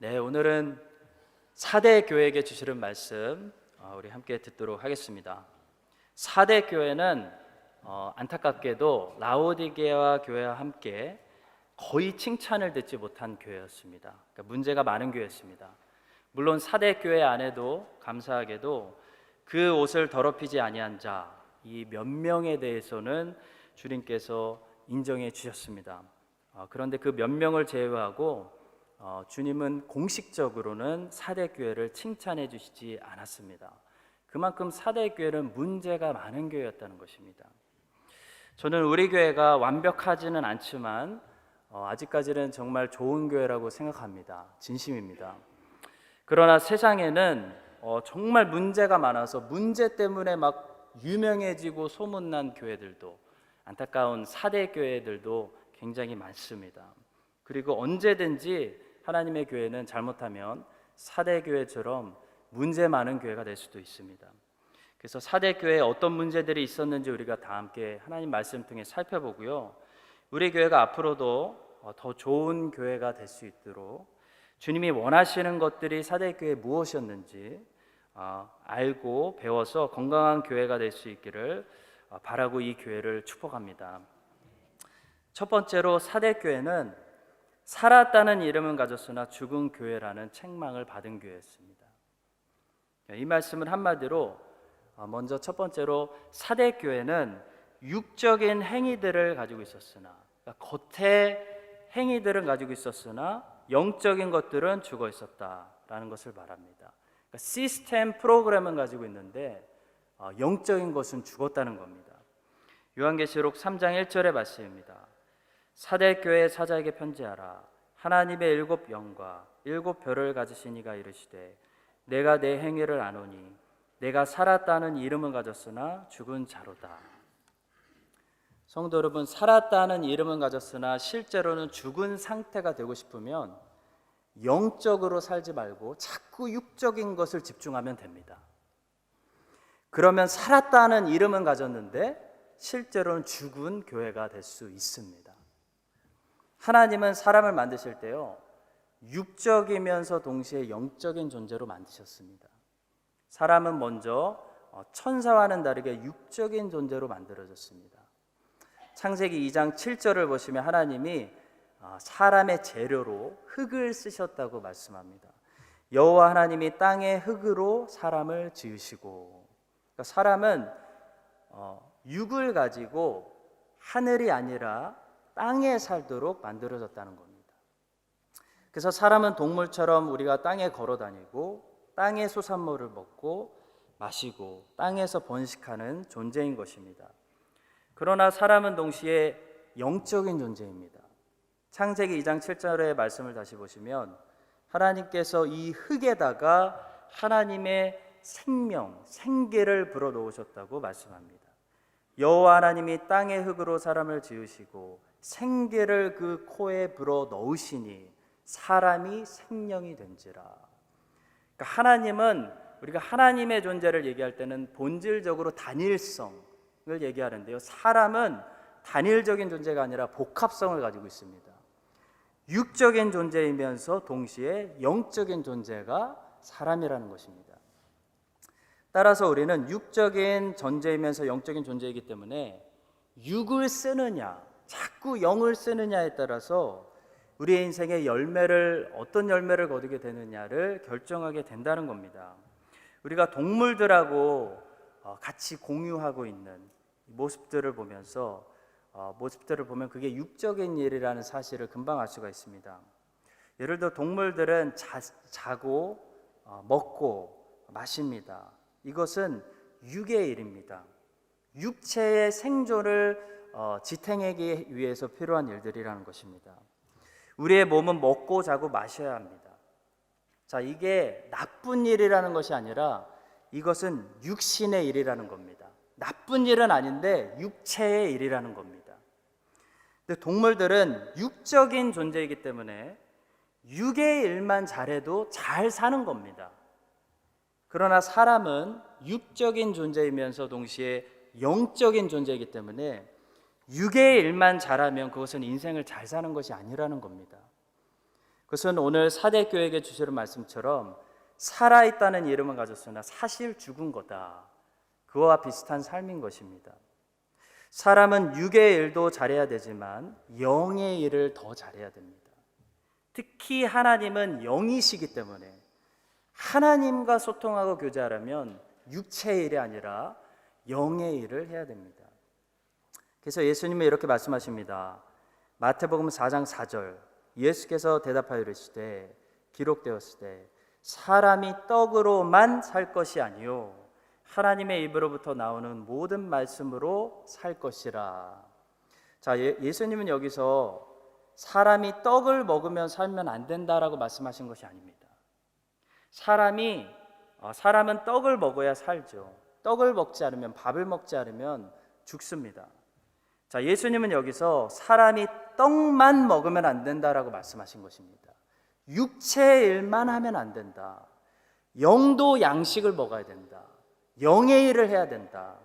네, 오늘은 사대 교회에게 주시는 말씀 우리 함께 듣도록 하겠습니다. 사대 교회는 안타깝게도 라오디게아 교회와 함께 거의 칭찬을 듣지 못한 교회였습니다. 그러니까 문제가 많은 교회였습니다. 물론 사대 교회 안에도 감사하게도 그 옷을 더럽히지 아니한 자, 이 몇 명에 대해서는 주님께서 인정해 주셨습니다. 그런데 그 몇 명을 제외하고 주님은 공식적으로는 사대교회를 칭찬해 주시지 않았습니다. 그만큼 사대교회는 문제가 많은 교회였다는 것입니다. 저는 우리 교회가 완벽하지는 않지만 아직까지는 정말 좋은 교회라고 생각합니다. 진심입니다. 그러나 세상에는 정말 문제가 많아서 문제 때문에 막 유명해지고 소문난 교회들도, 안타까운 사대교회들도 굉장히 많습니다. 그리고 언제든지 하나님의 교회는 잘못하면 사대교회처럼 문제 많은 교회가 될 수도 있습니다. 그래서 사대교회에 어떤 문제들이 있었는지 우리가 다 함께 하나님 말씀 통해 살펴보고요, 우리 교회가 앞으로도 더 좋은 교회가 될 수 있도록 주님이 원하시는 것들이 사대교회에 무엇이었는지 알고 배워서 건강한 교회가 될 수 있기를 바라고 이 교회를 축복합니다. 첫 번째로 사대교회는 살았다는 이름은 가졌으나 죽은 교회라는 책망을 받은 교회였습니다. 이 말씀은 한마디로 먼저 첫 번째로 사대교회는 육적인 행위들을 가지고 있었으나, 그러니까 겉의 행위들은 가지고 있었으나 영적인 것들은 죽어 있었다라는 것을 말합니다. 그러니까 시스템 프로그램은 가지고 있는데 영적인 것은 죽었다는 겁니다. 요한계시록 3장 1절의 말씀입니다. 사대교회 사자에게 편지하라. 하나님의 7 영과 7 별을 가지신 이가 이르시되 내가 내 행위를 아노니 내가 살았다는 이름은 가졌으나 죽은 자로다. 성도 여러분, 살았다는 이름은 가졌으나 실제로는 죽은 상태가 되고 싶으면 영적으로 살지 말고 자꾸 육적인 것을 집중하면 됩니다. 그러면 살았다는 이름은 가졌는데 실제로는 죽은 교회가 될 수 있습니다. 하나님은 사람을 만드실 때요, 육적이면서 동시에 영적인 존재로 만드셨습니다. 사람은 먼저 천사와는 다르게 육적인 존재로 만들어졌습니다. 창세기 2장 7절을 보시면 하나님이 사람의 재료로 흙을 쓰셨다고 말씀합니다. 여호와 하나님이 땅의 흙으로 사람을 지으시고, 그러니까 사람은 육을 가지고 하늘이 아니라 땅에 살도록 만들어졌다는 겁니다. 그래서 사람은 동물처럼 우리가 땅에 걸어 다니고 땅의 소산물을 먹고 마시고 땅에서 번식하는 존재인 것입니다. 그러나 사람은 동시에 영적인 존재입니다. 창세기 2장 7절의 말씀을 다시 보시면 하나님께서 이 흙에다가 하나님의 생명, 생기를 불어넣으셨다고 말씀합니다. 여호와 하나님이 땅의 흙으로 사람을 지으시고 생기를 그 코에 불어넣으시니 사람이 생명이 된지라. 그러니까 하나님은, 우리가 하나님의 존재를 얘기할 때는 본질적으로 단일성을 얘기하는데요, 사람은 단일적인 존재가 아니라 복합성을 가지고 있습니다. 육적인 존재이면서 동시에 영적인 존재가 사람이라는 것입니다. 따라서 우리는 육적인 존재이면서 영적인 존재이기 때문에 육을 쓰느냐, 자꾸 영을 쓰느냐에 따라서 우리의 인생의 열매를, 어떤 열매를 거두게 되느냐를 결정하게 된다는 겁니다. 우리가 동물들하고 같이 공유하고 있는 모습들을 보면서 모습들을 보면 그게 육적인 일이라는 사실을 금방 알 수가 있습니다. 예를 들어 동물들은 자고 먹고 마십니다. 이것은 육의 일입니다. 육체의 생존을 지탱하기 위해서 필요한 일들이라는 것입니다. 우리의 몸은 먹고 자고 마셔야 합니다. 자, 이게 나쁜 일이라는 것이 아니라 이것은 육신의 일이라는 겁니다. 나쁜 일은 아닌데 육체의 일이라는 겁니다. 근데 동물들은 육적인 존재이기 때문에 육의 일만 잘해도 잘 사는 겁니다. 그러나 사람은 육적인 존재이면서 동시에 영적인 존재이기 때문에 육의 일만 잘하면 그것은 인생을 잘 사는 것이 아니라는 겁니다. 그것은 오늘 사대교회에게 주시는 말씀처럼 살아있다는 이름은 가졌으나 사실 죽은 거다. 그와 비슷한 삶인 것입니다. 사람은 육의 일도 잘해야 되지만 영의 일을 더 잘해야 됩니다. 특히 하나님은 영이시기 때문에 하나님과 소통하고 교제하려면 육체의 일이 아니라 영의 일을 해야 됩니다. 그래서 예수님은 이렇게 말씀하십니다. 마태복음 4장 4절, 예수께서 대답하여 이르시되 기록되었을 때 사람이 떡으로만 살 것이 아니요 하나님의 입으로부터 나오는 모든 말씀으로 살 것이라. 자, 예수님은 여기서 사람이 떡을 먹으면 살면 안 된다라고 말씀하신 것이 아닙니다. 사람은 떡을 먹어야 살죠. 떡을 먹지 않으면, 밥을 먹지 않으면 죽습니다. 자, 예수님은 여기서 사람이 떡만 먹으면 안 된다라고 말씀하신 것입니다. 육체의 일만 하면 안 된다. 영도 양식을 먹어야 된다. 영의 일을 해야 된다.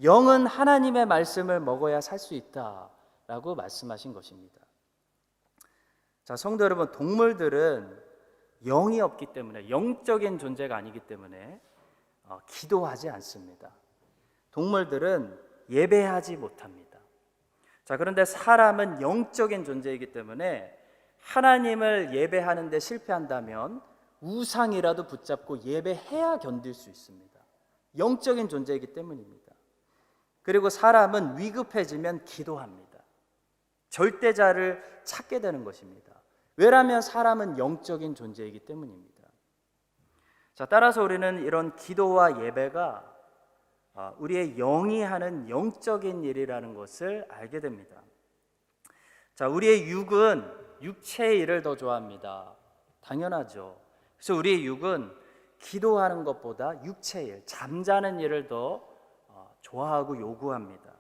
영은 하나님의 말씀을 먹어야 살 수 있다라고 말씀하신 것입니다. 자, 성도 여러분, 동물들은 영이 없기 때문에, 영적인 존재가 아니기 때문에 기도하지 않습니다. 동물들은 예배하지 못합니다. 자, 그런데 사람은 영적인 존재이기 때문에 하나님을 예배하는 데 실패한다면 우상이라도 붙잡고 예배해야 견딜 수 있습니다. 영적인 존재이기 때문입니다. 그리고 사람은 위급해지면 기도합니다. 절대자를 찾게 되는 것입니다. 왜냐하면 사람은 영적인 존재이기 때문입니다. 자, 따라서 우리는 이런 기도와 예배가 우리의 영이 하는 영적인 일이라는 것을 알게 됩니다. 자, 우리의 육은 육체의 일을 더 좋아합니다. 당연하죠. 그래서 우리의 육은 기도하는 것보다 육체의 일, 잠자는 일을 더 좋아하고 요구합니다.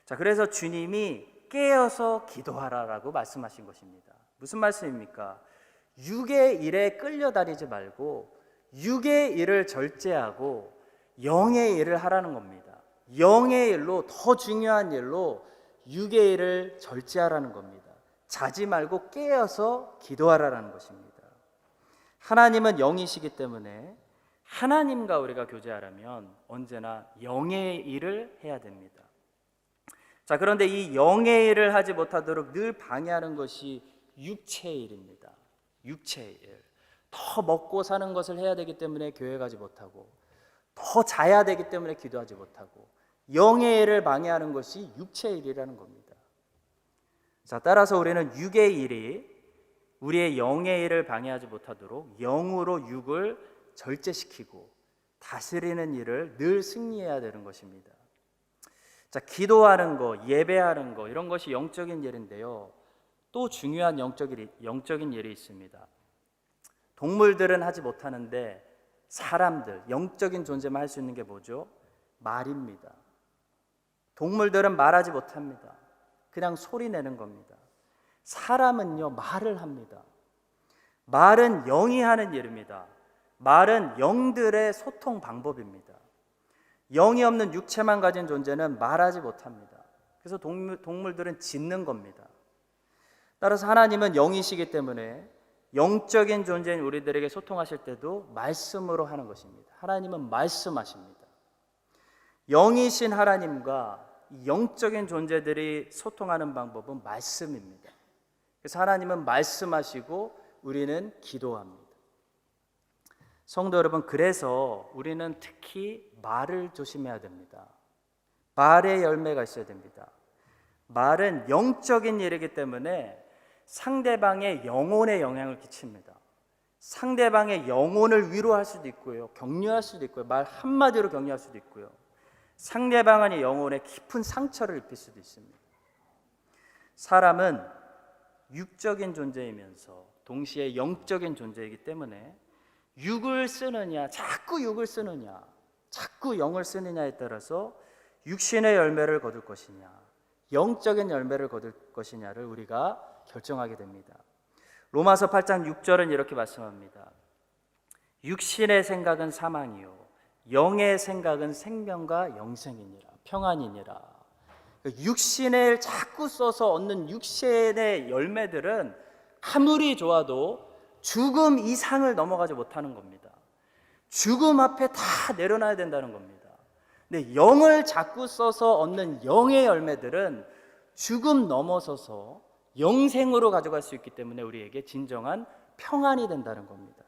자, 그래서 주님이 깨어서 기도하라라고 말씀하신 것입니다. 무슨 말씀입니까? 육의 일에 끌려다니지 말고 육의 일을 절제하고 영의 일을 하라는 겁니다. 영의 일로, 더 중요한 일로 육의 일을 절제하라는 겁니다. 자지 말고 깨어서 기도하라는 것입니다. 하나님은 영이시기 때문에 하나님과 우리가 교제하려면 언제나 영의 일을 해야 됩니다. 자, 그런데 이 영의 일을 하지 못하도록 늘 방해하는 것이 육체의 일입니다. 육체의 일. 더 먹고 사는 것을 해야 되기 때문에 교회 가지 못하고, 더 자야 되기 때문에 기도하지 못하고, 영의 일을 방해하는 것이 육체의 일이라는 겁니다. 자, 따라서 우리는 육의 일이 우리의 영의 일을 방해하지 못하도록 영으로 육을 절제시키고 다스리는 일을 늘 승리해야 되는 것입니다. 자, 기도하는 거, 예배하는 거, 이런 것이 영적인 일인데요. 또 중요한 영적인 일이 있습니다. 동물들은 하지 못하는데 사람들, 영적인 존재만 할 수 있는 게 뭐죠? 말입니다. 동물들은 말하지 못합니다. 그냥 소리 내는 겁니다. 사람은요, 말을 합니다. 말은 영이 하는 일입니다. 말은 영들의 소통 방법입니다. 영이 없는 육체만 가진 존재는 말하지 못합니다. 그래서 동물들은 짖는 겁니다. 따라서 하나님은 영이시기 때문에 영적인 존재인 우리들에게 소통하실 때도 말씀으로 하는 것입니다. 하나님은 말씀하십니다. 영이신 하나님과 영적인 존재들이 소통하는 방법은 말씀입니다. 그래서 하나님은 말씀하시고 우리는 기도합니다. 성도 여러분, 그래서 우리는 특히 말을 조심해야 됩니다. 말의 열매가 있어야 됩니다. 말은 영적인 일이기 때문에 상대방의 영혼에 영향을 끼칩니다. 상대방의 영혼을 위로할 수도 있고요, 격려할 수도 있고요, 말 한마디로 격려할 수도 있고요, 상대방의 영혼에 깊은 상처를 입힐 수도 있습니다. 사람은 육적인 존재이면서 동시에 영적인 존재이기 때문에 육을 쓰느냐, 자꾸 육을 쓰느냐, 자꾸 영을 쓰느냐에 따라서 육신의 열매를 거둘 것이냐, 영적인 열매를 거둘 것이냐를 우리가 결정하게 됩니다. 로마서 8장 6절은 이렇게 말씀합니다. 육신의 생각은 사망이요 영의 생각은 생명과 영생이니라, 평안이니라. 육신을 자꾸 써서 얻는 육신의 열매들은 아무리 좋아도 죽음 이상을 넘어가지 못하는 겁니다. 죽음 앞에 다 내려놔야 된다는 겁니다. 근데 영을 자꾸 써서 얻는 영의 열매들은 죽음 넘어서서 영생으로 가져갈 수 있기 때문에 우리에게 진정한 평안이 된다는 겁니다.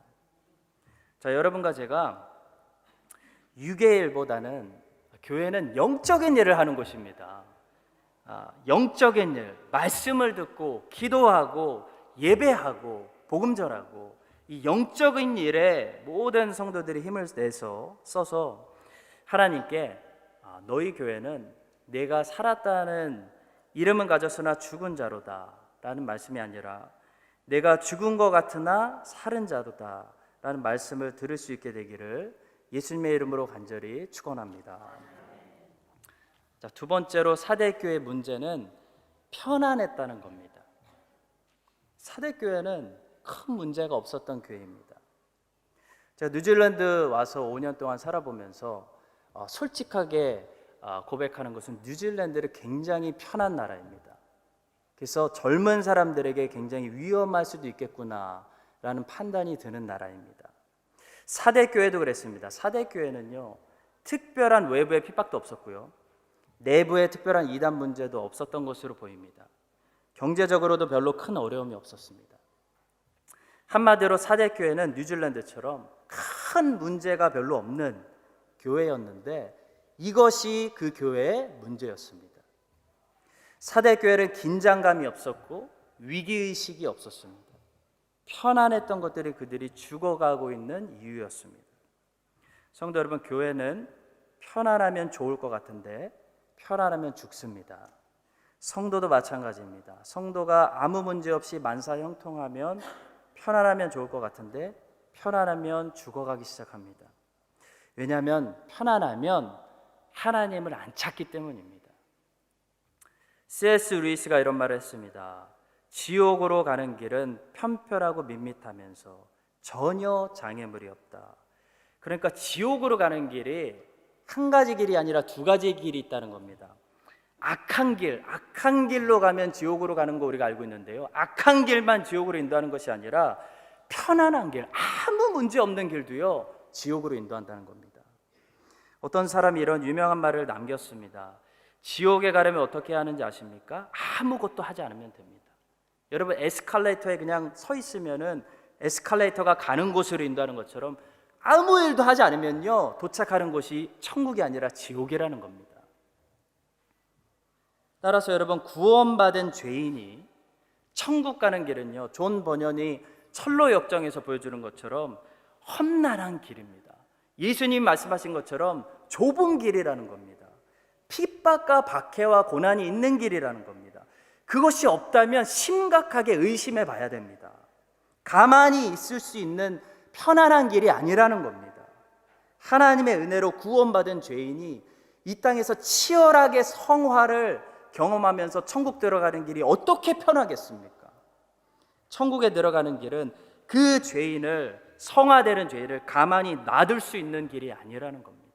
자, 여러분과 제가 육의 일보다는 교회는 영적인 일을 하는 곳입니다. 영적인 일, 말씀을 듣고 기도하고 예배하고 복음 전하고 이 영적인 일에 모든 성도들이 힘을 내서 써서 하나님께 너희 교회는 내가 살았다는 이름은 가졌으나 죽은 자로다 라는 말씀이 아니라 내가 죽은 것 같으나 살은 자로다 라는 말씀을 들을 수 있게 되기를 예수님의 이름으로 간절히 축원합니다. 자, 두 번째로 사대교회 문제는 편안했다는 겁니다. 사대교회는 큰 문제가 없었던 교회입니다. 제가 뉴질랜드 와서 5년 동안 살아보면서 솔직하게 고백하는 것은 뉴질랜드는 굉장히 편한 나라입니다. 그래서 젊은 사람들에게 굉장히 위험할 수도 있겠구나라는 판단이 드는 나라입니다. 사대교회도 그랬습니다. 사대교회는요, 특별한 외부의 핍박도 없었고요, 내부의 특별한 이단 문제도 없었던 것으로 보입니다. 경제적으로도 별로 큰 어려움이 없었습니다. 한마디로 사대교회는 뉴질랜드처럼 큰 문제가 별로 없는 교회였는데 이것이 그 교회의 문제였습니다. 사대교회는 긴장감이 없었고 위기의식이 없었습니다. 편안했던 것들이 그들이 죽어가고 있는 이유였습니다. 성도 여러분, 교회는 편안하면 좋을 것 같은데 편안하면 죽습니다. 성도도 마찬가지입니다. 성도가 아무 문제 없이 만사형통하면 편안하면 좋을 것 같은데 편안하면 죽어가기 시작합니다. 왜냐하면 편안하면 하나님을 안 찾기 때문입니다. C.S. 루이스가 이런 말을 했습니다. 지옥으로 가는 길은 편편하고 밋밋하면서 전혀 장애물이 없다. 그러니까 지옥으로 가는 길이 한 가지 길이 아니라 두 가지 길이 있다는 겁니다. 악한 길로 가면 지옥으로 가는 거 우리가 알고 있는데요, 악한 길만 지옥으로 인도하는 것이 아니라 편안한 길, 아무 문제 없는 길도요 지옥으로 인도한다는 겁니다. 어떤 사람이 이런 유명한 말을 남겼습니다. 지옥에 가려면 어떻게 하는지 아십니까? 아무것도 하지 않으면 됩니다. 여러분, 에스컬레이터에 그냥 서 있으면은 에스컬레이터가 가는 곳으로 인도하는 것처럼 아무 일도 하지 않으면요 도착하는 곳이 천국이 아니라 지옥이라는 겁니다. 따라서 여러분, 구원받은 죄인이 천국 가는 길은요, 존 버년이 철로 역정에서 보여주는 것처럼 험난한 길입니다. 예수님 말씀하신 것처럼 좁은 길이라는 겁니다. 핍박과 박해와 고난이 있는 길이라는 겁니다. 그것이 없다면 심각하게 의심해 봐야 됩니다. 가만히 있을 수 있는 편안한 길이 아니라는 겁니다. 하나님의 은혜로 구원받은 죄인이 이 땅에서 치열하게 성화를 경험하면서 천국 들어가는 길이 어떻게 편하겠습니까? 천국에 들어가는 길은 그 죄인을, 성화되는 죄인을 가만히 놔둘 수 있는 길이 아니라는 겁니다.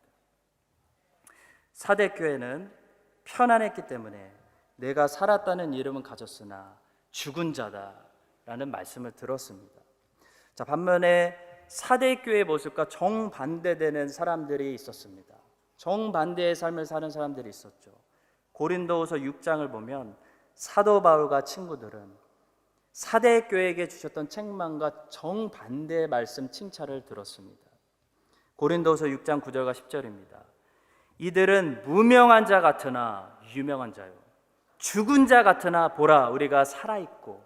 사대교회는 편안했기 때문에 내가 살았다는 이름은 가졌으나 죽은 자다라는 말씀을 들었습니다. 자, 반면에 사대교회의 모습과 정반대되는 사람들이 있었습니다. 정반대의 삶을 사는 사람들이 있었죠. 고린도후서 6장을 보면 사도 바울과 친구들은 사대교회에게 주셨던 책망과 정반대의 말씀 칭찬을 들었습니다. 고린도후서 6장 9절과 10절입니다. 이들은 무명한 자 같으나 유명한 자요, 죽은 자 같으나 보라 우리가 살아있고,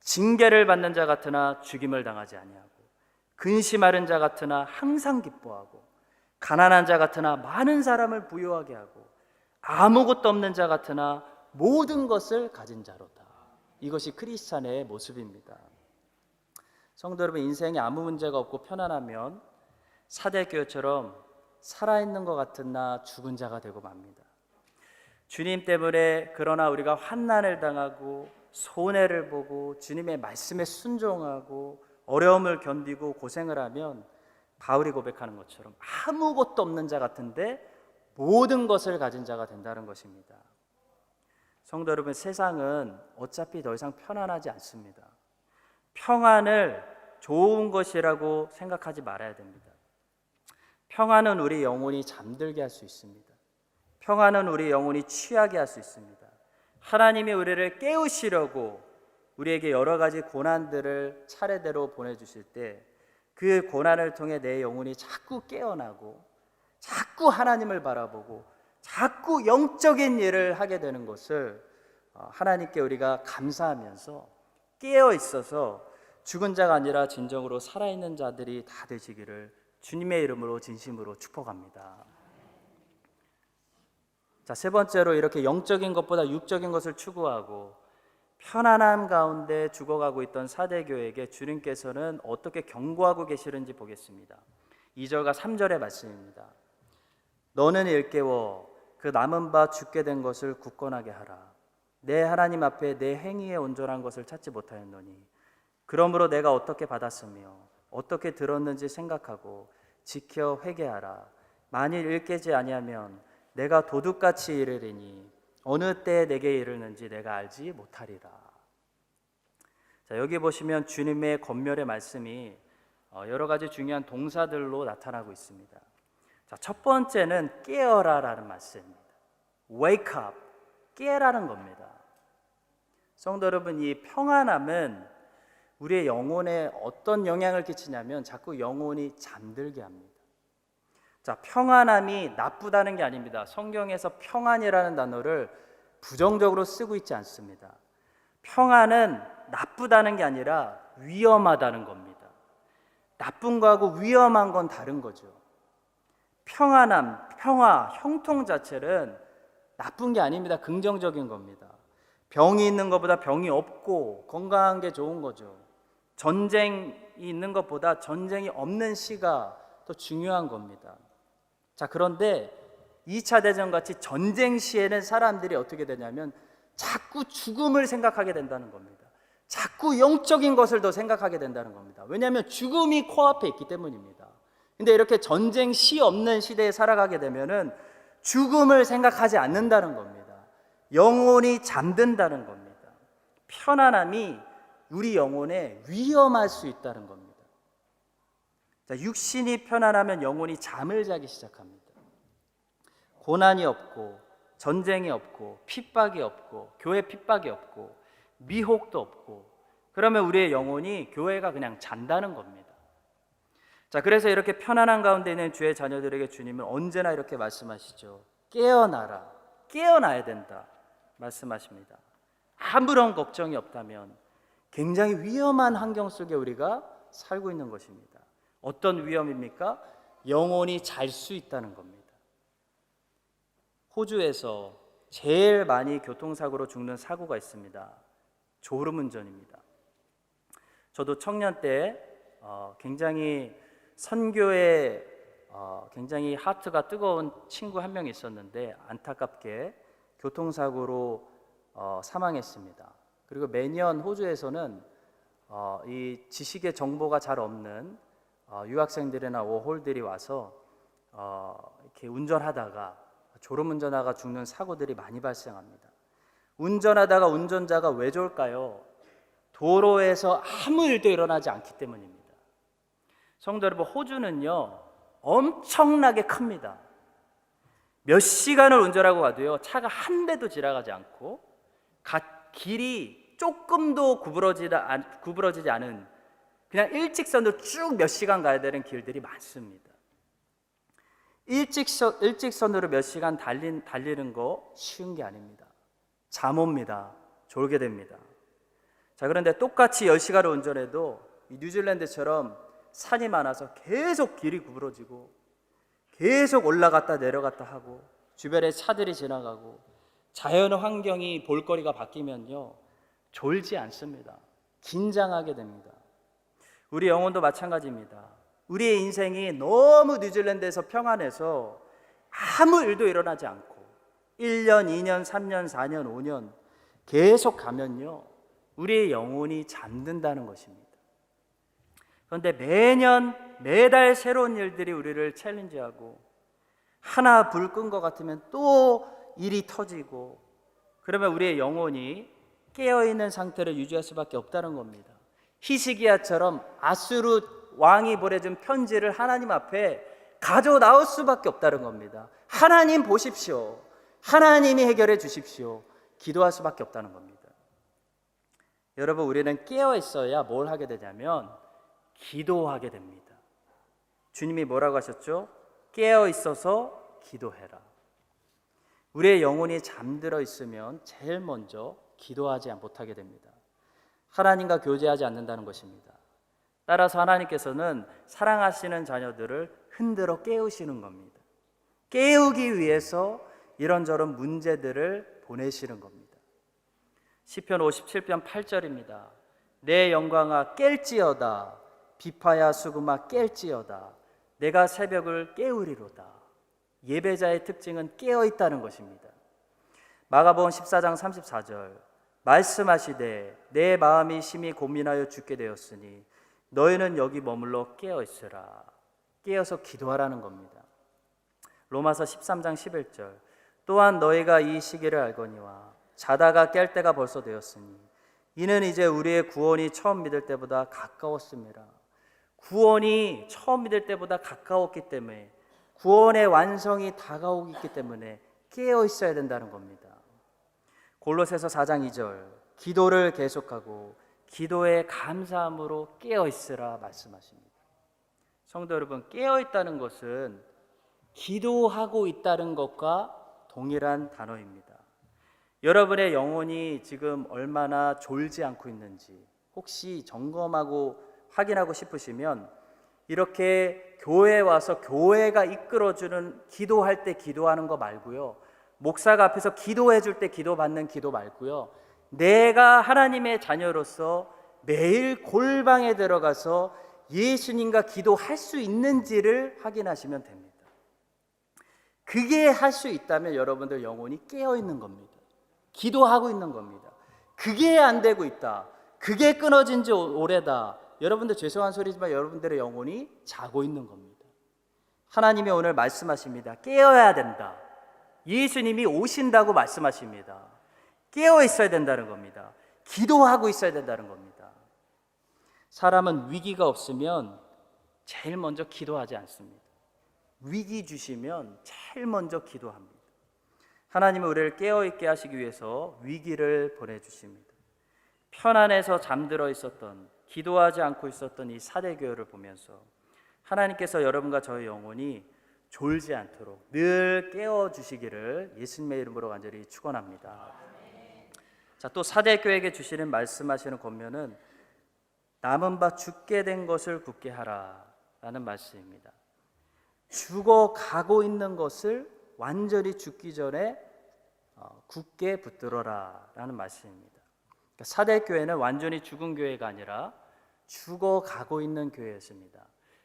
징계를 받는 자 같으나 죽임을 당하지 아니하고, 근심하는 자 같으나 항상 기뻐하고, 가난한 자 같으나 많은 사람을 부유하게 하고, 아무것도 없는 자 같으나 모든 것을 가진 자로다. 이것이 크리스찬의 모습입니다. 성도 여러분, 인생에 아무 문제가 없고 편안하면 사대교회처럼 살아있는 것 같으나 죽은 자가 되고 맙니다. 주님 때문에 그러나 우리가 환난을 당하고 손해를 보고 주님의 말씀에 순종하고 어려움을 견디고 고생을 하면 바울이 고백하는 것처럼 아무것도 없는 자 같은데 모든 것을 가진 자가 된다는 것입니다. 성도 여러분, 세상은 어차피 더 이상 편안하지 않습니다. 평안을 좋은 것이라고 생각하지 말아야 됩니다. 평안은 우리 영혼이 잠들게 할 수 있습니다. 평안은 우리 영혼이 취하게 할 수 있습니다. 하나님이 우리를 깨우시려고 우리에게 여러 가지 고난들을 차례대로 보내주실 때 그 고난을 통해 내 영혼이 자꾸 깨어나고 자꾸 하나님을 바라보고 자꾸 영적인 일을 하게 되는 것을 하나님께 우리가 감사하면서 깨어 있어서 죽은 자가 아니라 진정으로 살아있는 자들이 다 되시기를 주님의 이름으로 진심으로 축복합니다. 자, 세 번째로 이렇게 영적인 것보다 육적인 것을 추구하고 편안함 가운데 죽어가고 있던 사대교회에게 주님께서는 어떻게 경고하고 계시는지 보겠습니다. 2절과 3절의 말씀입니다. 너는 일깨워 그 남은 바 죽게 된 것을 굳건하게 하라. 내 하나님 앞에 내 행위에 온전한 것을 찾지 못하였노니 그러므로 내가 어떻게 받았으며 어떻게 들었는지 생각하고 지켜 회개하라. 만일 일깨지 아니하면 내가 도둑같이 이르리니 어느 때에 내게 이르는지 내가 알지 못하리라. 자, 여기 보시면 주님의 권면의 말씀이 여러 가지 중요한 동사들로 나타나고 있습니다. 자, 첫 번째는 깨어라라는 말씀입니다. Wake up, 깨라는 겁니다. 성도 여러분, 이 평안함은 우리의 영혼에 어떤 영향을 끼치냐면 자꾸 영혼이 잠들게 합니다. 자, 평안함이 나쁘다는 게 아닙니다. 성경에서 평안이라는 단어를 부정적으로 쓰고 있지 않습니다. 평안은 나쁘다는 게 아니라 위험하다는 겁니다. 나쁜 거하고 위험한 건 다른 거죠. 평안함, 평화, 형통 자체는 나쁜 게 아닙니다. 긍정적인 겁니다. 병이 있는 것보다 병이 없고 건강한 게 좋은 거죠. 전쟁이 있는 것보다 전쟁이 없는 시가 더 중요한 겁니다. 자, 그런데 2차 대전 같이 전쟁 시에는 사람들이 어떻게 되냐면 자꾸 죽음을 생각하게 된다는 겁니다. 자꾸 영적인 것을 더 생각하게 된다는 겁니다. 왜냐하면 죽음이 코앞에 있기 때문입니다. 근데 이렇게 전쟁 시 없는 시대에 살아가게 되면은 죽음을 생각하지 않는다는 겁니다. 영혼이 잠든다는 겁니다. 편안함이 우리 영혼에 위험할 수 있다는 겁니다. 자, 육신이 편안하면 영혼이 잠을 자기 시작합니다. 고난이 없고 전쟁이 없고 핍박이 없고 교회 핍박이 없고 미혹도 없고 그러면 우리의 영혼이 교회가 그냥 잔다는 겁니다. 자, 그래서 이렇게 편안한 가운데 있는 주의 자녀들에게 주님은 언제나 이렇게 말씀하시죠. 깨어나라, 깨어나야 된다 말씀하십니다. 아무런 걱정이 없다면 굉장히 위험한 환경 속에 우리가 살고 있는 것입니다. 어떤 위험입니까? 영혼이 잘 수 있다는 겁니다. 호주에서 제일 많이 교통사고로 죽는 사고가 있습니다. 졸음운전입니다. 저도 청년 때 굉장히 선교에 굉장히 하트가 뜨거운 친구 한 명이 있었는데 안타깝게 교통사고로 사망했습니다. 그리고 매년 호주에서는 이 지식의 정보가 잘 없는 유학생들이나 워홀들이 와서 이렇게 운전하다가 졸음운전하다가 죽는 사고들이 많이 발생합니다. 운전하다가 운전자가 왜 졸까요? 도로에서 아무 일도 일어나지 않기 때문입니다. 성도 여러분, 호주는요 엄청나게 큽니다. 몇 시간을 운전하고 가도요 차가 한 대도 지나가지 않고 길이 조금도 구부러지지 않은 그냥 일직선으로 쭉 몇 시간 가야 되는 길들이 많습니다. 일직선으로 몇 시간 달리는 거 쉬운 게 아닙니다. 잠 옵니다. 졸게 됩니다. 자, 그런데 똑같이 10시간을 운전해도 이 뉴질랜드처럼 산이 많아서 계속 길이 구부러지고 계속 올라갔다 내려갔다 하고 주변에 차들이 지나가고 자연 환경이 볼거리가 바뀌면요 졸지 않습니다. 긴장하게 됩니다. 우리 영혼도 마찬가지입니다. 우리의 인생이 너무 뉴질랜드에서 평안해서 아무 일도 일어나지 않고 1년, 2년, 3년, 4년, 5년 계속 가면요 우리의 영혼이 잠든다는 것입니다. 그런데 매달 새로운 일들이 우리를 챌린지하고 하나 불 끈 것 같으면 또 일이 터지고 그러면 우리의 영혼이 깨어있는 상태를 유지할 수밖에 없다는 겁니다. 히스기야처럼 아수르 왕이 보내준 편지를 하나님 앞에 가져 나올 수밖에 없다는 겁니다. 하나님 보십시오. 하나님이 해결해 주십시오. 기도할 수밖에 없다는 겁니다. 여러분, 우리는 깨어 있어야 뭘 하게 되냐면 기도하게 됩니다. 주님이 뭐라고 하셨죠? 깨어 있어서 기도해라. 우리의 영혼이 잠들어 있으면 제일 먼저 기도하지 못하게 됩니다. 하나님과 교제하지 않는다는 것입니다. 따라서 하나님께서는 사랑하시는 자녀들을 흔들어 깨우시는 겁니다. 깨우기 위해서 이런저런 문제들을 보내시는 겁니다. 시편 57편 8절입니다. 내 영광아 깰지어다. 비파야 수금아 깰지어다. 내가 새벽을 깨우리로다. 예배자의 특징은 깨어 있다는 것입니다. 마가복음 14장 34절 말씀하시되 내 마음이 심히 고민하여 죽게 되었으니 너희는 여기 머물러 깨어 있으라. 깨어서 기도하라는 겁니다. 로마서 13장 11절 또한 너희가 이 시기를 알거니와 자다가 깰 때가 벌써 되었으니 이는 이제 우리의 구원이 처음 믿을 때보다 가까웠습니다. 구원이 처음 믿을 때보다 가까웠기 때문에, 구원의 완성이 다가오고 있기 때문에 깨어 있어야 된다는 겁니다. 골로새서 4장 2절 기도를 계속하고 기도에 감사함으로 깨어 있으라 말씀하십니다. 성도 여러분, 깨어 있다는 것은 기도하고 있다는 것과 동일한 단어입니다. 여러분의 영혼이 지금 얼마나 졸지 않고 있는지 혹시 점검하고 확인하고 싶으시면 이렇게 교회에 와서 교회가 이끌어주는 기도할 때 기도하는 거 말고요, 목사가 앞에서 기도해 줄 때 기도받는 기도 말고요, 내가 하나님의 자녀로서 매일 골방에 들어가서 예수님과 기도할 수 있는지를 확인하시면 됩니다. 그게 할 수 있다면 여러분들 영혼이 깨어 있는 겁니다. 기도하고 있는 겁니다. 그게 안 되고 있다, 그게 끊어진 지 오래다, 여러분들 죄송한 소리지만 여러분들의 영혼이 자고 있는 겁니다. 하나님이 오늘 말씀하십니다. 깨어야 된다. 예수님이 오신다고 말씀하십니다. 깨어 있어야 된다는 겁니다. 기도하고 있어야 된다는 겁니다. 사람은 위기가 없으면 제일 먼저 기도하지 않습니다. 위기 주시면 제일 먼저 기도합니다. 하나님은 우리를 깨어있게 하시기 위해서 위기를 보내주십니다. 편안해서 잠들어 있었던, 기도하지 않고 있었던 이 사대교회를 보면서 하나님께서 여러분과 저의 영혼이 졸지 않도록 늘 깨워주시기를 예수님의 이름으로 간절히 축원합니다. 자, 또 사대교회에게 주시는 말씀하시는 권면은 남은 바 죽게 된 것을 굳게 하라 라는 말씀입니다. 죽어가고 있는 것을 완전히 죽기 전에 굳게 붙들어라 라는 말씀입니다. 그러니까 사대교회는 완전히 죽은 교회가 아니라 죽어가고 있는 교회였습니다.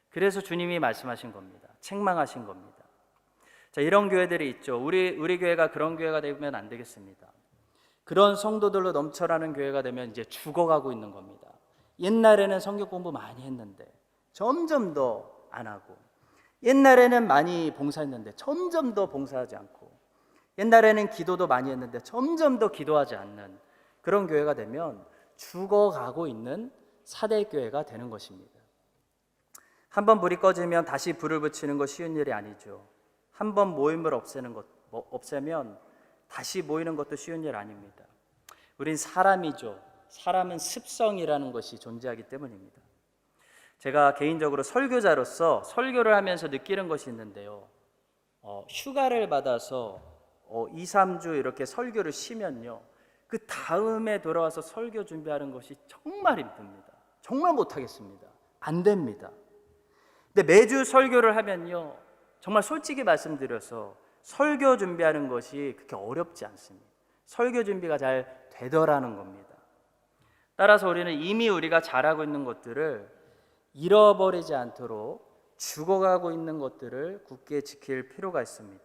그래서 주님이 말씀하신 겁니다. 책망하신 겁니다. 자, 이런 교회들이 있죠. 우리 교회가 그런 교회가 되면 안 되겠습니다. 그런 성도들로 넘쳐나는 교회가 되면 이제 죽어가고 있는 겁니다. 옛날에는 성경 공부 많이 했는데 점점 더 안 하고, 옛날에는 많이 봉사했는데 점점 더 봉사하지 않고, 옛날에는 기도도 많이 했는데 점점 더 기도하지 않는 그런 교회가 되면 죽어가고 있는 사대교회가 되는 것입니다. 한번 불이 꺼지면 다시 불을 붙이는 거 쉬운 일이 아니죠. 한번 모임을 없애면 다시 모이는 것도 쉬운 일 아닙니다. 우린 사람이죠. 사람은 습성이라는 것이 존재하기 때문입니다. 제가 개인적으로 설교자로서 설교를 하면서 느끼는 것이 있는데요, 휴가를 받아서 2, 3주 이렇게 설교를 쉬면요, 그 다음에 돌아와서 설교 준비하는 것이 정말 힘듭니다. 정말 못하겠습니다. 안 됩니다. 근데 매주 설교를 하면요, 정말 솔직히 말씀드려서 설교 준비하는 것이 그렇게 어렵지 않습니다. 설교 준비가 잘 되더라는 겁니다. 따라서 우리는 이미 우리가 잘하고 있는 것들을 잃어버리지 않도록 죽어가고 있는 것들을 굳게 지킬 필요가 있습니다.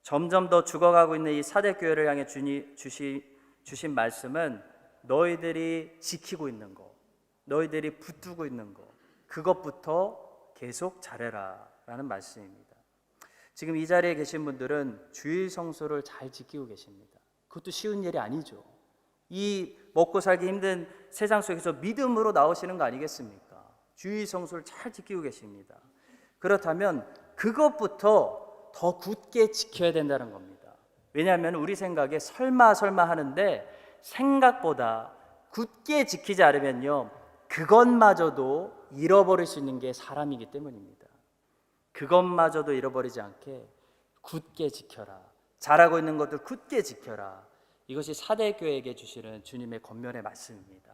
점점 더 죽어가고 있는 이 사대교회를 향해 주신 말씀은 너희들이 지키고 있는 거, 너희들이 붙들고 있는 거, 그것부터 계속 잘해라 라는 말씀입니다. 지금 이 자리에 계신 분들은 주일 성수를 잘 지키고 계십니다. 그것도 쉬운 일이 아니죠. 이 먹고 살기 힘든 세상 속에서 믿음으로 나오시는 거 아니겠습니까? 주의 성수를 잘 지키고 계십니다. 그렇다면 그것부터 더 굳게 지켜야 된다는 겁니다. 왜냐하면 우리 생각에 설마 하는데 생각보다 굳게 지키지 않으면요, 그것마저도 잃어버릴 수 있는 게 사람이기 때문입니다. 그것마저도 잃어버리지 않게 굳게 지켜라. 잘하고 있는 것들 굳게 지켜라. 이것이 사대교회에게 주시는 주님의 권면의 말씀입니다.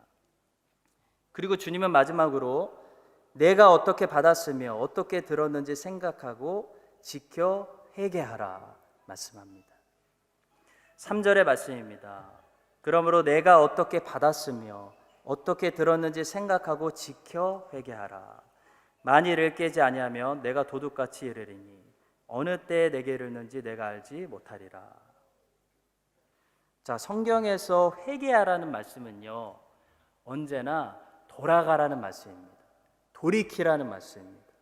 그리고 주님은 마지막으로 내가 어떻게 받았으며 어떻게 들었는지 생각하고 지켜 회개하라 말씀합니다. 3절의 말씀입니다. 그러므로 내가 어떻게 받았으며 어떻게 들었는지 생각하고 지켜 회개하라. 만일 이를 깨지 아니하면 내가 도둑같이 이르리니 어느 때에 내게 이르는지 내가 알지 못하리라. 자, 성경에서 회개하라는 말씀은요, 언제나 돌아가라는 말씀입니다. 돌이키라는 말씀입니다.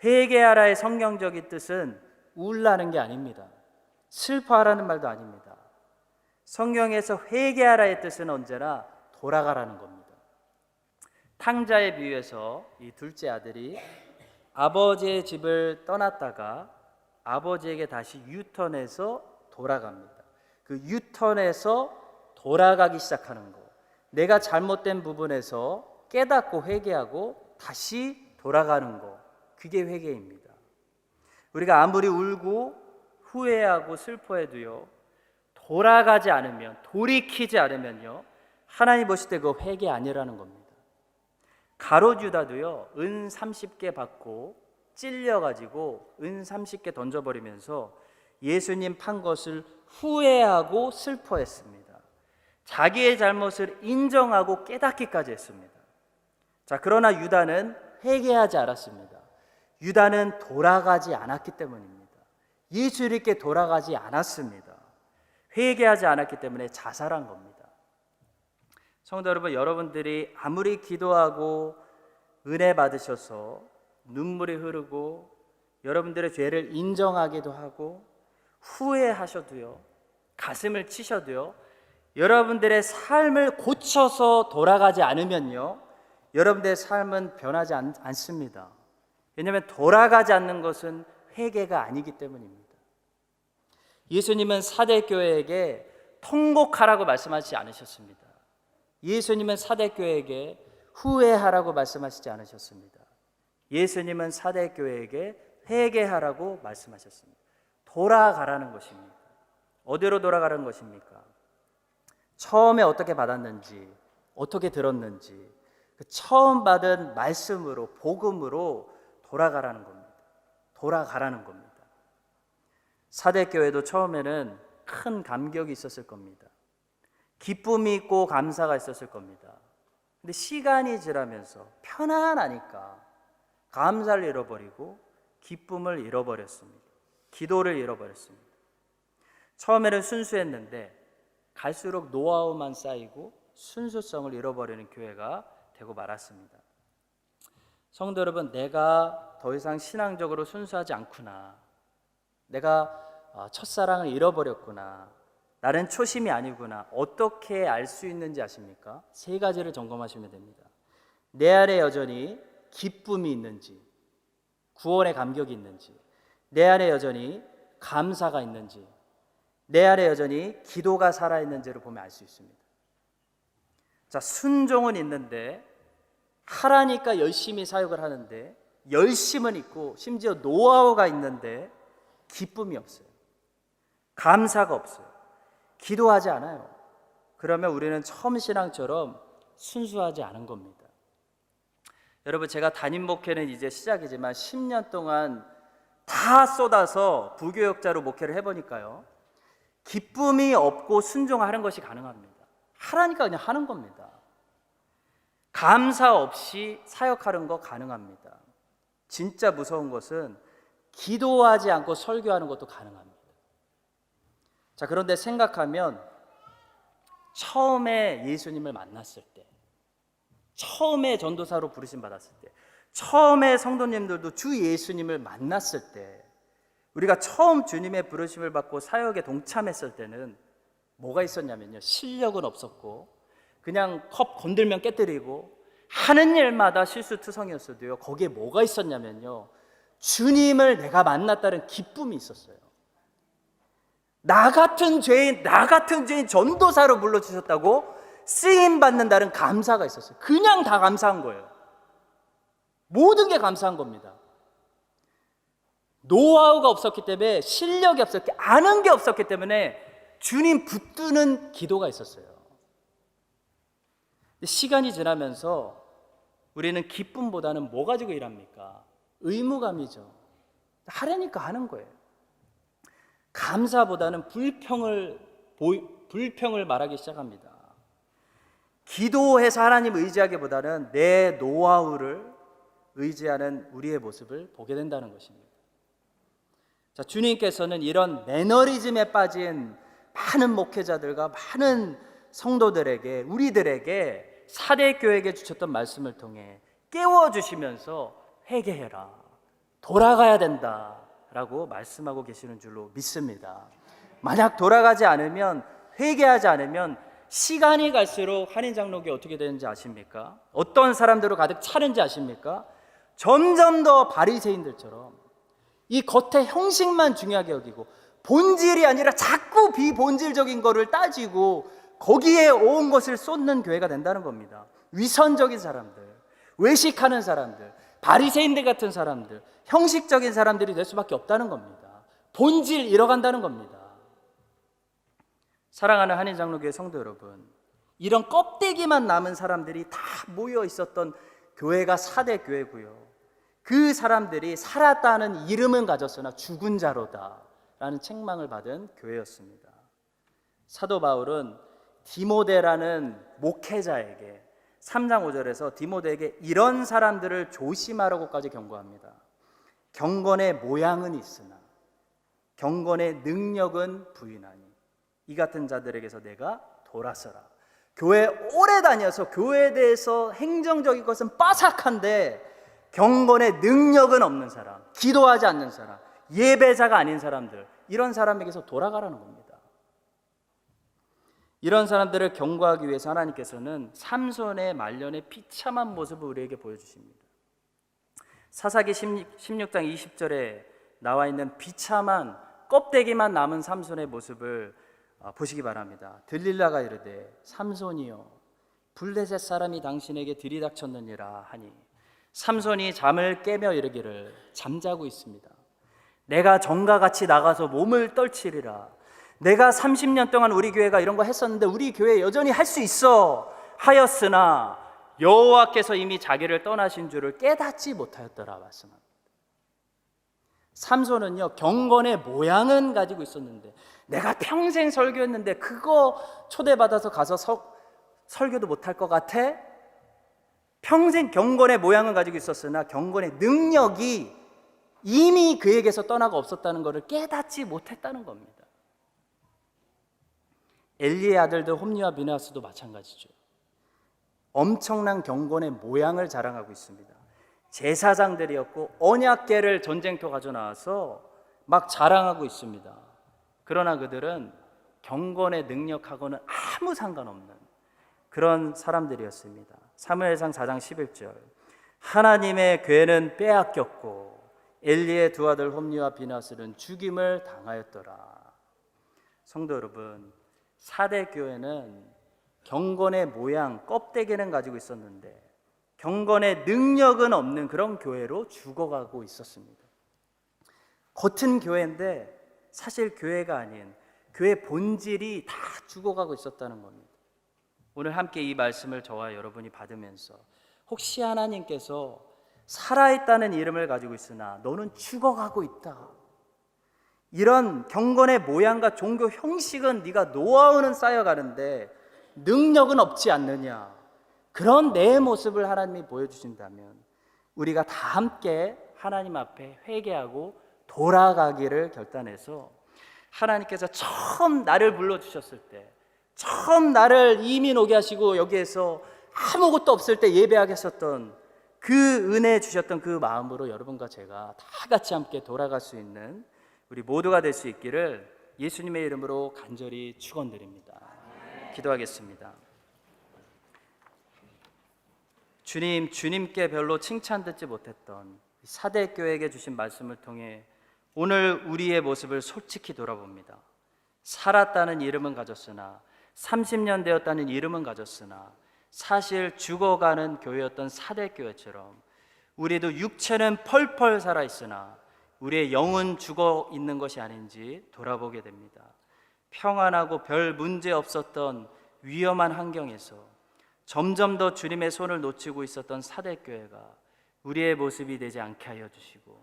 회개하라의 성경적인 뜻은 울라는 게 아닙니다. 슬퍼하라는 말도 아닙니다. 성경에서 회개하라의 뜻은 언제나 돌아가라는 겁니다. 탕자의 비유에서 이 둘째 아들이 아버지의 집을 떠났다가 아버지에게 다시 유턴해서 돌아갑니다. 그 유턴해서 돌아가기 시작하는 거, 내가 잘못된 부분에서 깨닫고 회개하고 다시 돌아가는 거, 그게 회개입니다. 우리가 아무리 울고 후회하고 슬퍼해도요, 돌아가지 않으면, 돌이키지 않으면요, 하나님 보실 때 그거 회개 아니라는 겁니다. 가롯 유다도요, 은 30개 받고 찔려가지고 은 30개 던져버리면서 예수님 판 것을 후회하고 슬퍼했습니다. 자기의 잘못을 인정하고 깨닫기까지 했습니다. 자, 그러나 유다는 회개하지 않았습니다. 유다는 돌아가지 않았기 때문입니다. 예수님께 돌아가지 않았습니다. 회개하지 않았기 때문에 자살한 겁니다. 성도 여러분, 여러분들이 아무리 기도하고 은혜 받으셔서 눈물이 흐르고 여러분들의 죄를 인정하기도 하고 후회하셔도요, 가슴을 치셔도요, 여러분들의 삶을 고쳐서 돌아가지 않으면요, 여러분들의 삶은 변하지 않습니다. 왜냐하면 돌아가지 않는 것은 회개가 아니기 때문입니다. 예수님은 사대교회에게 통곡하라고 말씀하시지 않으셨습니다. 예수님은 사대교회에게 후회하라고 말씀하시지 않으셨습니다. 예수님은 사대교회에게 회개하라고 말씀하셨습니다. 돌아가라는 것입니다. 어디로 돌아가라는 것입니까? 처음에 어떻게 받았는지, 어떻게 들었는지, 그 처음 받은 말씀으로, 복음으로 돌아가라는 겁니다. 돌아가라는 겁니다. 사대교회도 처음에는 큰 감격이 있었을 겁니다. 기쁨이 있고 감사가 있었을 겁니다. 근데 시간이 지나면서 편안하니까 감사를 잃어버리고 기쁨을 잃어버렸습니다. 기도를 잃어버렸습니다. 처음에는 순수했는데 갈수록 노하우만 쌓이고 순수성을 잃어버리는 교회가 되고 말았습니다. 성도 여러분, 내가 더 이상 신앙적으로 순수하지 않구나, 내가 첫사랑을 잃어버렸구나, 나는 초심이 아니구나, 어떻게 알 수 있는지 아십니까? 세 가지를 점검하시면 됩니다. 내 안에 여전히 기쁨이 있는지, 구원의 감격이 있는지, 내 안에 여전히 감사가 있는지, 내 안에 여전히 기도가 살아있는지를 보면 알 수 있습니다. 자, 순종은 있는데, 하라니까 열심히 사역을 하는데, 열심은 있고 심지어 노하우가 있는데 기쁨이 없어요. 감사가 없어요. 기도하지 않아요. 그러면 우리는 처음 신앙처럼 순수하지 않은 겁니다. 여러분, 제가 담임 목회는 이제 시작이지만 10년 동안 다 쏟아서 부교역자로 목회를 해보니까요, 기쁨이 없고 순종하는 것이 가능합니다. 하라니까 그냥 하는 겁니다. 감사 없이 사역하는 거 가능합니다. 진짜 무서운 것은 기도하지 않고 설교하는 것도 가능합니다. 자, 그런데 생각하면 처음에 예수님을 만났을 때, 처음에 전도사로 부르심 받았을 때, 처음에 성도님들도 주 예수님을 만났을 때, 우리가 처음 주님의 부르심을 받고 사역에 동참했을 때는 뭐가 있었냐면요, 실력은 없었고 그냥 컵 건들면 깨뜨리고 하는 일마다 실수투성이었어도요, 거기에 뭐가 있었냐면요, 주님을 내가 만났다는 기쁨이 있었어요. 나 같은 죄인 전도사로 불러주셨다고 쓰임받는다는 감사가 있었어요. 그냥 다 감사한 거예요. 모든 게 감사한 겁니다. 노하우가 없었기 때문에, 실력이 없었기, 아는 게 없었기 때문에 주님 붙드는 기도가 있었어요. 시간이 지나면서 우리는 기쁨보다는 뭐 가지고 일합니까? 의무감이죠. 하려니까 하는 거예요. 감사보다는 불평을 말하기 시작합니다. 기도해서 하나님 의지하기보다는 내 노하우를 의지하는 우리의 모습을 보게 된다는 것입니다. 자, 주님께서는 이런 매너리즘에 빠진 많은 목회자들과 많은 성도들에게, 우리들에게, 사대교회에게 주셨던 말씀을 통해 깨워주시면서 회개해라, 돌아가야 된다 라고 말씀하고 계시는 줄로 믿습니다. 만약 돌아가지 않으면, 회개하지 않으면 시간이 갈수록 한인장로교회 어떻게 되는지 아십니까? 어떤 사람들로 가득 차는지 아십니까? 점점 더 바리새인들처럼 이 겉의 형식만 중요하게 여기고 본질이 아니라 자꾸 비본질적인 거를 따지고 거기에 온 것을 쏟는 교회가 된다는 겁니다. 위선적인 사람들, 외식하는 사람들, 바리새인들 같은 사람들, 형식적인 사람들이 될 수밖에 없다는 겁니다. 본질 잃어간다는 겁니다. 사랑하는 한인장로교회 성도 여러분, 이런 껍데기만 남은 사람들이 다 모여 있었던 교회가 사대 교회고요, 그 사람들이 살았다는 이름은 가졌으나 죽은 자로다 라는 책망을 받은 교회였습니다. 사도 바울은 디모데라는 목회자에게 3장 5절에서 디모데에게 이런 사람들을 조심하라고까지 경고합니다. 경건의 모양은 있으나 경건의 능력은 부인하니 이 같은 자들에게서 내가 돌아서라. 교회 오래 다녀서 교회에 대해서 행정적인 것은 빠삭한데 경건의 능력은 없는 사람, 기도하지 않는 사람, 예배자가 아닌 사람들, 이런 사람에게서 돌아가라는 겁니다. 이런 사람들을 경고하기 위해서 하나님께서는 삼손의 말년의 비참한 모습을 우리에게 보여주십니다. 사사기 16장 20절에 나와 있는 비참한 껍데기만 남은 삼손의 모습을 보시기 바랍니다. 들릴라가 이르되 삼손이여 블레셋 사람이 당신에게 들이닥쳤느니라 하니 삼손이 잠을 깨며 이르기를 잠자고 있습니다. 내가 전과 같이 나가서 몸을 떨치리라. 내가 30년 동안 우리 교회가 이런 거 했었는데 우리 교회 여전히 할 수 있어 하였으나 여호와께서 이미 자기를 떠나신 줄을 깨닫지 못하였더라 말씀합니다. 삼손은요, 경건의 모양은 가지고 있었는데 내가 평생 설교했는데 그거 초대받아서 가서 설교도 못할 것 같아? 평생 경건의 모양은 가지고 있었으나 경건의 능력이 이미 그에게서 떠나가 없었다는 것을 깨닫지 못했다는 겁니다. 엘리의 아들들 홈리와 비나스도 마찬가지죠. 엄청난 경건의 모양을 자랑하고 있습니다. 제사장들이었고 언약궤를 전쟁터 가져나와서 막 자랑하고 있습니다. 그러나 그들은 경건의 능력하고는 아무 상관없는 그런 사람들이었습니다. 사무엘상 4장 11절 하나님의 궤는 빼앗겼고 엘리의 두 아들 홈리와 비나스는 죽임을 당하였더라. 성도 여러분, 사대 교회는 경건의 모양, 껍데기는 가지고 있었는데 경건의 능력은 없는 그런 교회로 죽어가고 있었습니다. 겉은 교회인데 사실 교회가 아닌 교회 본질이 다 죽어가고 있었다는 겁니다. 오늘 함께 이 말씀을 저와 여러분이 받으면서 혹시 하나님께서 살아있다는 이름을 가지고 있으나 너는 죽어가고 있다, 이런 경건의 모양과 종교 형식은 네가 노하우는 쌓여가는데 능력은 없지 않느냐, 그런 내 모습을 하나님이 보여주신다면 우리가 다 함께 하나님 앞에 회개하고 돌아가기를 결단해서 하나님께서 처음 나를 불러주셨을 때, 처음 나를 이민 오게 하시고 여기에서 아무것도 없을 때 예배하게 했었던 그 은혜 주셨던 그 마음으로 여러분과 제가 다 같이 함께 돌아갈 수 있는 우리 모두가 될 수 있기를 예수님의 이름으로 간절히 축원드립니다. 기도하겠습니다. 주님, 주님께 별로 칭찬 듣지 못했던 사대교회에게 주신 말씀을 통해 오늘 우리의 모습을 솔직히 돌아봅니다. 살았다는 이름은 가졌으나 30년 되었다는 이름은 가졌으나 사실 죽어가는 교회였던 사대교회처럼 우리도 육체는 펄펄 살아있으나 우리의 영은 죽어 있는 것이 아닌지 돌아보게 됩니다. 평안하고 별 문제 없었던 위험한 환경에서 점점 더 주님의 손을 놓치고 있었던 사대교회가 우리의 모습이 되지 않게 하여 주시고,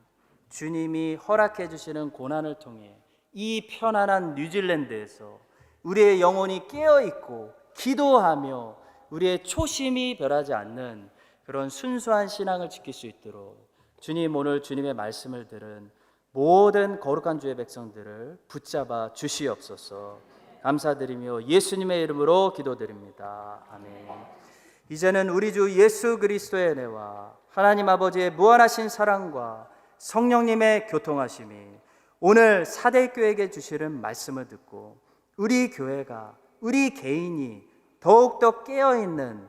주님이 허락해 주시는 고난을 통해 이 편안한 뉴질랜드에서 우리의 영혼이 깨어있고 기도하며 우리의 초심이 변하지 않는 그런 순수한 신앙을 지킬 수 있도록 주님, 오늘 주님의 말씀을 들은 모든 거룩한 주의 백성들을 붙잡아 주시옵소서. 감사드리며 예수님의 이름으로 기도드립니다. 아멘. 이제는 우리 주 예수 그리스도의 은혜와 하나님 아버지의 무한하신 사랑과 성령님의 교통하심이 오늘 사대교회에게 주시는 말씀을 듣고 우리 교회가, 우리 개인이 더욱더 깨어있는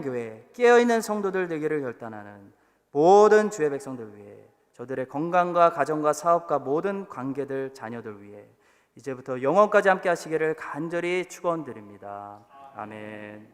교회, 깨어있는 성도들 되기를 결단하는 모든 주의 백성들 위해, 저들의 건강과 가정과 사업과 모든 관계들, 자녀들 위해 이제부터 영원까지 함께 하시기를 간절히 축원드립니다. 아멘.